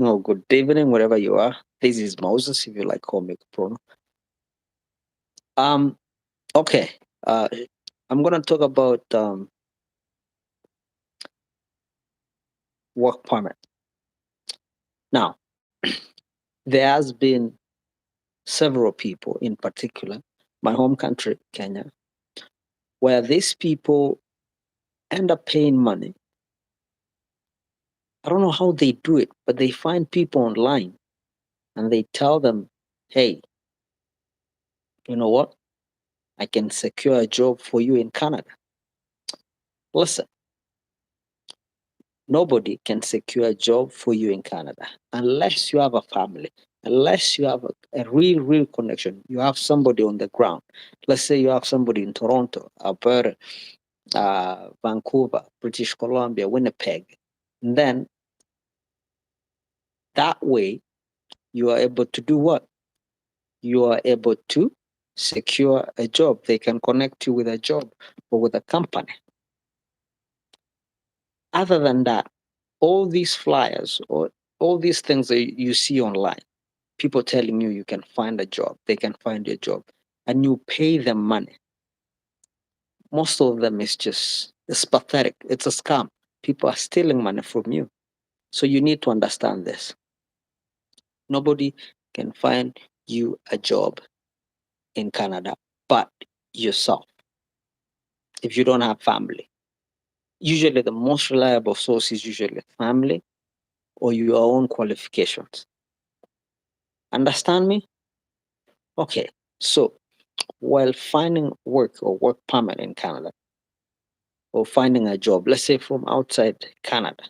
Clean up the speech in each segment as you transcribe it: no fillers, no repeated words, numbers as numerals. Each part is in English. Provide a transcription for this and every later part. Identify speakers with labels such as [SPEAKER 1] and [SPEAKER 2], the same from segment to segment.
[SPEAKER 1] No, good evening, wherever you are. This is Moses, if you like, call me Prono. Um, okay. Uh, I'm gonna talk about work permit. Now, there has been several people, in particular, my home country, Kenya, where these people end up paying money. I don't know how they do it, but they find people online and they tell them, "Hey, you know what? I can secure a job for you in Canada." Listen, nobody can secure a job for you in Canada unless you have a family, unless you have a real connection. You have somebody on the ground. Let's say you have somebody in Toronto, Alberta, Vancouver, British Columbia, Winnipeg. And then that way, you are able to do what? You are able to secure a job. They can connect you with a job or with a company. Other than that, all these flyers or all these things that you see online, people telling you can find a job, they can find you a job, and you pay them money. Most of them is just, it's pathetic. It's a scam. People are stealing money from you. So you need to understand this. Nobody can find you a job in Canada but yourself if you don't have family. Usually, the most reliable source is usually family or your own qualifications. Understand me? Okay. So while finding work or work permit in Canada, or finding a job, let's say from outside Canada,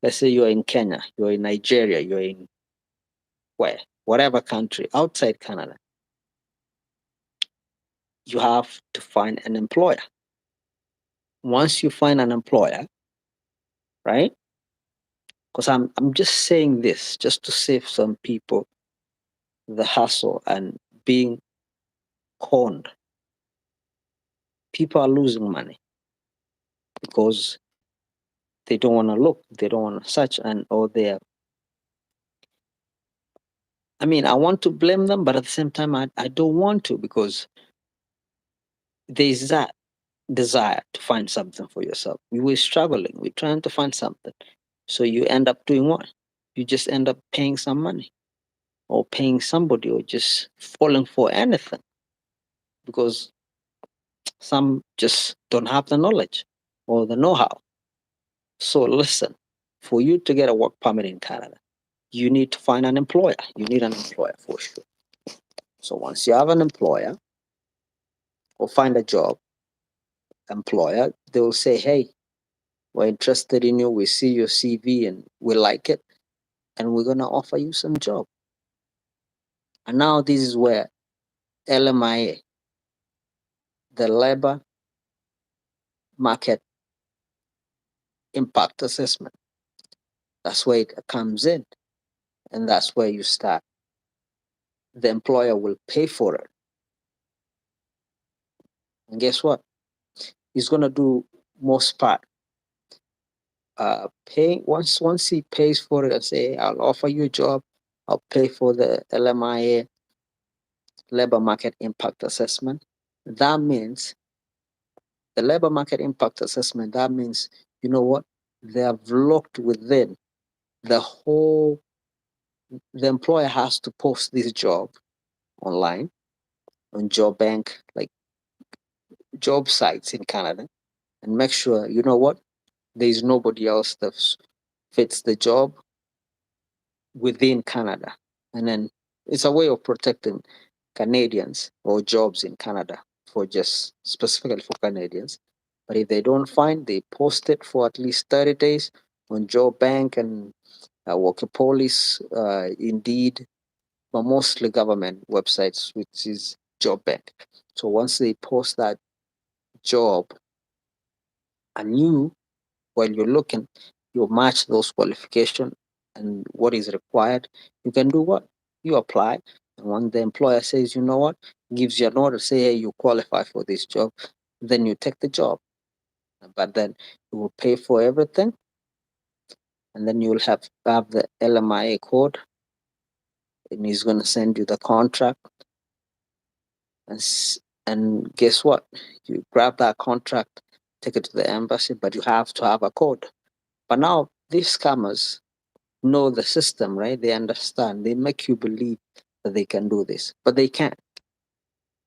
[SPEAKER 1] let's say you're in Kenya, you're in Nigeria, you're in where, whatever country outside Canada, you have to find an employer. Once you find an employer, right? Because I'm just saying this just to save some people the hassle and being conned. People are losing money because they don't want to look, they don't want to search, and or they're. I mean, I want to blame them, but at the same time, I don't want to because there's that desire to find something for yourself. We were struggling, we're trying to find something. So you end up doing what? You just end up paying some money or paying somebody or just falling for anything because some just don't have the knowledge or the know how. So listen, for you to get a work permit in Canada, you need to find an employer. You need an employer for sure. So once you have an employer or find a job, employer, they will say, hey, we're interested in you. We see your CV and we like it. And we're going to offer you some job. And now this is where LMIA, the labor market impact assessment, that's where it comes in. And that's where you start. The employer will pay for it. And guess what? He's going to do most part. Paying once he pays for it and say, I'll offer you a job, I'll pay for the LMIA labor market impact assessment. That means the labor market impact assessment, that means, you know what? They have looked within the whole, the employer has to post this job online on job bank, like job sites in Canada, and make sure, you know what? There's nobody else that fits the job within Canada. And then it's a way of protecting Canadians or jobs in Canada for just specifically for Canadians. But if they don't find, they post it for at least 30 days on Job Bank and Workopolis, Indeed, but mostly government websites, which is Job Bank. So once they post that job, and you, while you're looking, you match those qualifications and what is required, you can do what? You apply. And when the employer says, you know what, gives you an order, say, hey, you qualify for this job, then you take the job. But then you will pay for everything. and then you'll have the LMIA code, and he's going to send you the contract. And guess what? You grab that contract, take it to the embassy, but you have to have a code. But now these scammers know the system, right? They understand. They make you believe that they can do this, but they can't.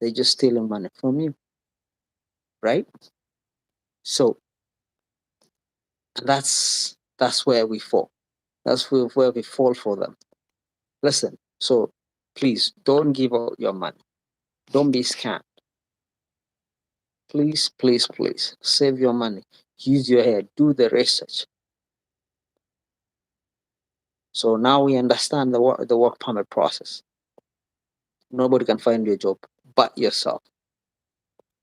[SPEAKER 1] They're just stealing money from you, right? So that's where we fall. That's where we fall for them. Listen, so please don't give out your money. Don't be scammed. Please, please, please save your money. Use your head. Do the research. So now we understand the work permit process. Nobody can find you a job but yourself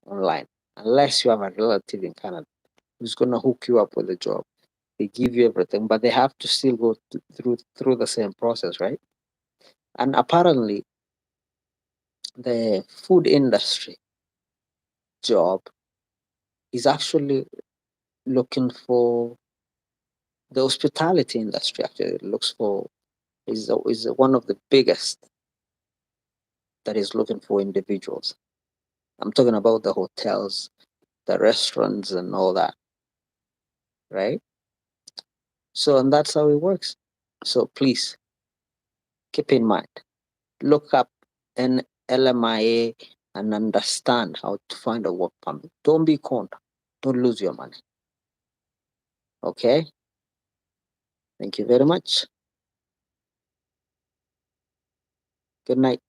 [SPEAKER 1] online, unless you have a relative in Canada who's gonna hook you up with a job. They give you everything, but they have to still go through the same process, right? And apparently, the food industry job is actually looking for the hospitality industry. Actually, looks for is one of the biggest that is looking for individuals. I'm talking about the hotels, the restaurants, and all that, right? So, and that's how it works. So, please keep in mind, look up an LMIA and understand how to find a work permit. Don't be conned. Don't lose your money. Okay? Thank you very much. Good night.